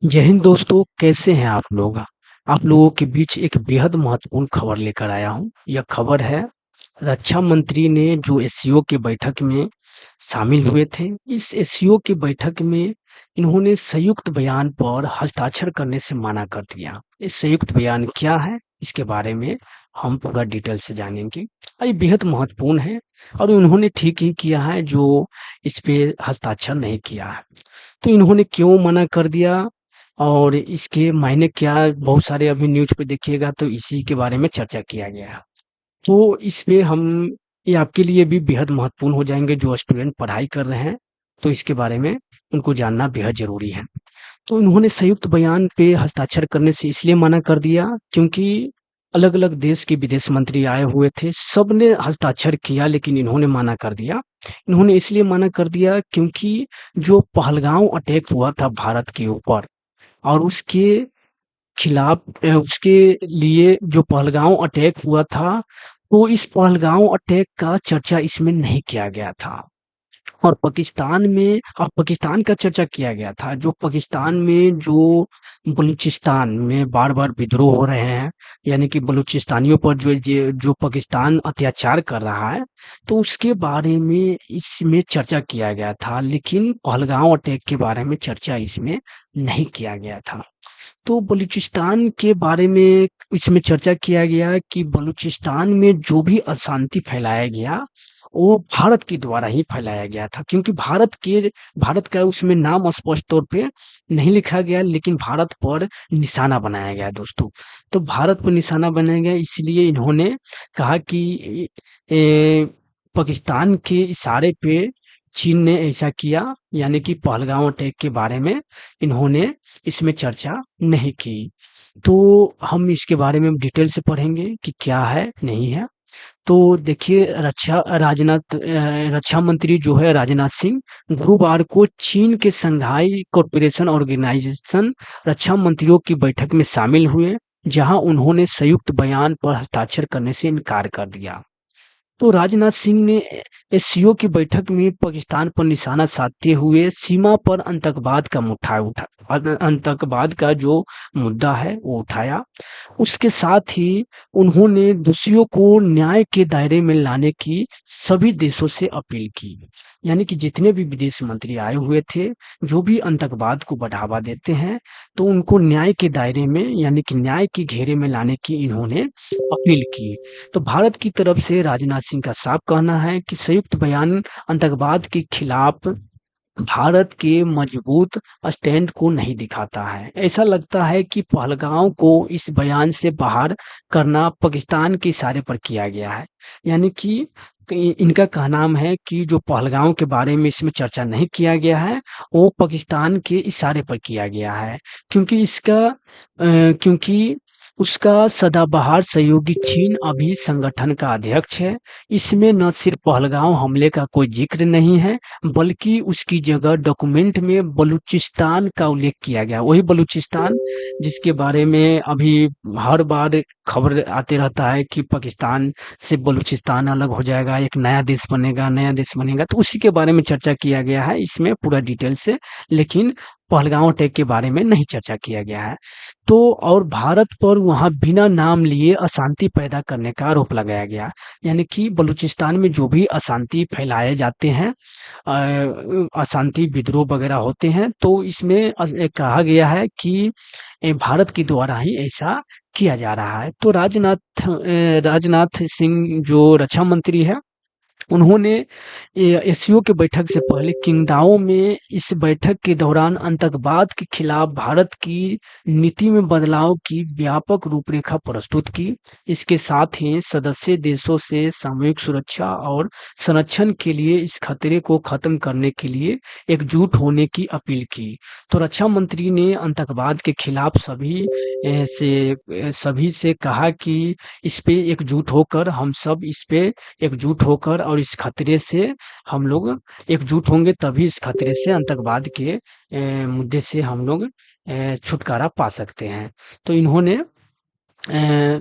जय हिंद दोस्तों, कैसे हैं आप लोग? आप लोगों के बीच एक बेहद महत्वपूर्ण खबर लेकर आया हूँ। यह खबर है, रक्षा मंत्री ने जो एससीओ की बैठक में शामिल हुए थे, इस एससीओ की बैठक में इन्होंने संयुक्त बयान पर हस्ताक्षर करने से मना कर दिया। ये संयुक्त बयान क्या है, इसके बारे में हम पूरा डिटेल से जानेंगे। ये बेहद महत्वपूर्ण है और उन्होंने ठीक ही किया है जो इस पे हस्ताक्षर नहीं किया है। तो इन्होंने क्यों मना कर दिया और इसके मायने क्या, बहुत सारे अभी न्यूज़ पे देखिएगा तो इसी के बारे में चर्चा किया गया है। तो इस पे हम ये आपके लिए भी बेहद महत्वपूर्ण हो जाएँगे, जो स्टूडेंट पढ़ाई कर रहे हैं, तो इसके बारे में उनको जानना बेहद ज़रूरी है। तो उन्होंने संयुक्त बयान पे हस्ताक्षर करने से इसलिए मना कर दिया क्योंकि अलग-अलग देश के विदेश मंत्री आए हुए थे, सबने हस्ताक्षर किया लेकिन इन्होंने मना कर दिया। इन्होंने इसलिए मना कर दिया क्योंकि जो पहलगाँव अटैक हुआ था भारत के ऊपर और उसके खिलाफ उसके लिए जो पहलगाँव अटैक हुआ था, तो इस पहलगाँव अटैक का चर्चा इसमें नहीं किया गया था। और पाकिस्तान का चर्चा किया गया था, जो पाकिस्तान में जो बलूचिस्तान में बार-बार विद्रोह हो रहे हैं, यानी कि बलूचिस्तानियों पर जो पाकिस्तान अत्याचार कर रहा है, तो उसके बारे में इसमें चर्चा किया गया था, लेकिन पहलगाँव अटैक के बारे में चर्चा इसमें नहीं किया गया था। तो बलूचिस्तान के बारे में इसमें चर्चा किया गया कि बलूचिस्तान में जो भी अशांति फैलाया गया, वो भारत के द्वारा ही फैलाया गया था क्योंकि भारत का उसमें नाम स्पष्ट तौर पे नहीं लिखा गया, लेकिन भारत पर निशाना बनाया गया दोस्तों। तो भारत पर निशाना बनाया गया, इसलिए इन्होंने कहा कि पाकिस्तान के इशारे पे चीन ने ऐसा किया, यानी कि पहलगाँव अटैक के बारे में इन्होंने इसमें चर्चा नहीं की। तो हम इसके बारे में डिटेल से पढ़ेंगे कि क्या है, नहीं है। तो देखिए, रक्षा मंत्री जो है राजनाथ सिंह गुरुवार को चीन के शंघाई कोऑपरेशन ऑर्गेनाइजेशन रक्षा मंत्रियों की बैठक में शामिल हुए, जहां उन्होंने संयुक्त बयान पर हस्ताक्षर करने से इनकार कर दिया। तो राजनाथ सिंह ने एससीओ की बैठक में पाकिस्तान पर निशाना साधते हुए सीमा पर आतंकवाद का जो मुद्दा है वो उठाया। उसके साथ ही उन्होंने दोषियों को न्याय के दायरे में लाने की सभी देशों से अपील की। यानी कि जितने भी विदेश मंत्री आए हुए थे, जो भी आतंकवाद को बढ़ावा देते हैं, तो उनको न्याय के दायरे में, यानी कि न्याय के घेरे में लाने की इन्होंने अपील की। तो भारत की तरफ से राजनाथ सिंह का साफ कहना है कि संयुक्त बयान आतंकवाद के खिलाफ भारत के मजबूत स्टैंड को नहीं दिखाता है। ऐसा लगता है कि पहलगाँव को इस बयान से बाहर करना पाकिस्तान के इशारे पर किया गया है। यानी कि इनका कहना है कि जो पहलगाँव के बारे में इसमें चर्चा नहीं किया गया है, वो पाकिस्तान के इशारे पर किया गया है। क्योंकि उसका सदाबहार सहयोगी चीन अभी संगठन का अध्यक्ष है। इसमें न सिर्फ पहलगाँव हमले का कोई ज़िक्र नहीं है, बल्कि उसकी जगह डॉक्यूमेंट में बलूचिस्तान का उल्लेख किया गया। वही बलूचिस्तान जिसके बारे में अभी हर बार खबर आते रहता है कि पाकिस्तान से बलूचिस्तान अलग हो जाएगा, एक नया देश बनेगा, तो उसी के बारे में चर्चा किया गया है इसमें पूरा डिटेल से। लेकिन पहलगाँव अटैक के बारे में नहीं चर्चा किया गया है। तो और भारत पर वहाँ बिना नाम लिए अशांति पैदा करने का आरोप लगाया गया। यानी कि बलूचिस्तान में जो भी अशांति फैलाए जाते हैं, अशांति विद्रोह वगैरह होते हैं, तो इसमें कहा गया है कि भारत के द्वारा ही ऐसा किया जा रहा है। तो राजनाथ सिंह जो रक्षा मंत्री है, उन्होंने एससीओ की बैठक से पहले किंगदाओ में इस बैठक के दौरान आतंकवाद के खिलाफ भारत की नीति में बदलाव की व्यापक रूपरेखा प्रस्तुत की। इसके साथ ही सदस्य देशों से सामूहिक सुरक्षा और संरक्षण के लिए इस खतरे को खत्म करने के लिए एकजुट होने की अपील की। तो रक्षा मंत्री ने आतंकवाद के खिलाफ सभी से कहा कि इस पे एकजुट होकर हम सब इस पे एकजुट होकर और इस खतरे से हम लोग एकजुट होंगे, तभी इस खतरे से, आतंकवाद के मुद्दे से हम लोग छुटकारा पा सकते हैं। तो इन्होंने अ,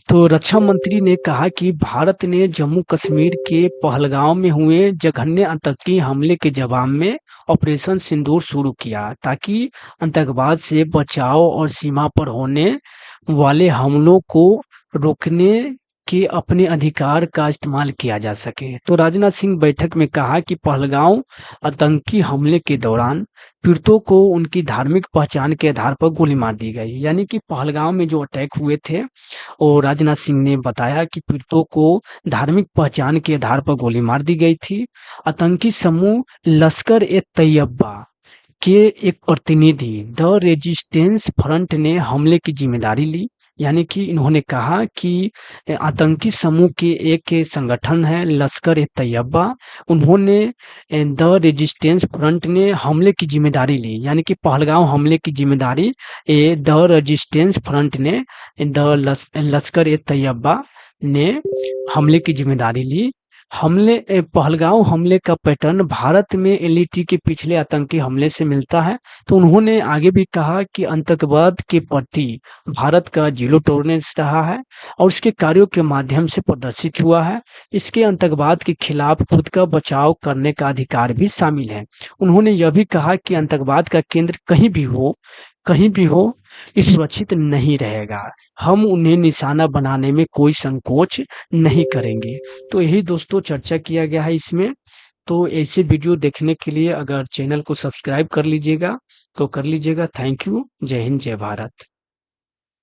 तो रक्षा मंत्री ने कहा कि भारत ने जम्मू कश्मीर के पहलगांव में हुए जघन्य आतंकी हमले के जवाब में ऑपरेशन सिंदूर शुरू किया, ताकि आतंकवाद से बचाव और सीमा पर होने वाले हमलों को रोकने के अपने अधिकार का इस्तेमाल किया जा सके। तो राजनाथ सिंह बैठक में कहा कि पहलगांव आतंकी हमले के दौरान पीड़ितों को उनकी धार्मिक पहचान के आधार पर गोली मार दी गई। यानी कि पहलगांव में जो अटैक हुए थे, और राजनाथ सिंह ने बताया कि पीड़ितों को धार्मिक पहचान के आधार पर गोली मार दी गई थी। आतंकी समूह लश्कर ए तैयबा के एक प्रतिनिधि द रेजिस्टेंस फ्रंट ने हमले की जिम्मेदारी ली। यानी कि इन्होंने कहा कि आतंकी समूह के एक संगठन है लश्कर ए तैयबा, उन्होंने द रेजिस्टेंस फ्रंट ने हमले की जिम्मेदारी ली। यानी कि पहलगांव हमले की जिम्मेदारी द रेजिस्टेंस फ्रंट ने लश्कर ए तैयबा ने हमले की जिम्मेदारी ली। पहलगांव हमले का पैटर्न भारत में एलईटी के पिछले आतंकी हमले से मिलता है। तो उन्होंने आगे भी कहा कि आतंकवाद के प्रति भारत का जीरो टॉलरेंस रहा है और उसके कार्यों के माध्यम से प्रदर्शित हुआ है। इसके आतंकवाद के खिलाफ खुद का बचाव करने का अधिकार भी शामिल है। उन्होंने यह भी कहा कि आतंकवाद का केंद्र कहीं भी हो, ये सुरक्षित नहीं रहेगा। हम उन्हें निशाना बनाने में कोई संकोच नहीं करेंगे। तो यही दोस्तों चर्चा किया गया है इसमें। तो ऐसे वीडियो देखने के लिए अगर चैनल को सब्सक्राइब कर लीजिएगा तो कर लीजिएगा। Thank you. जय हिंद, जय भारत।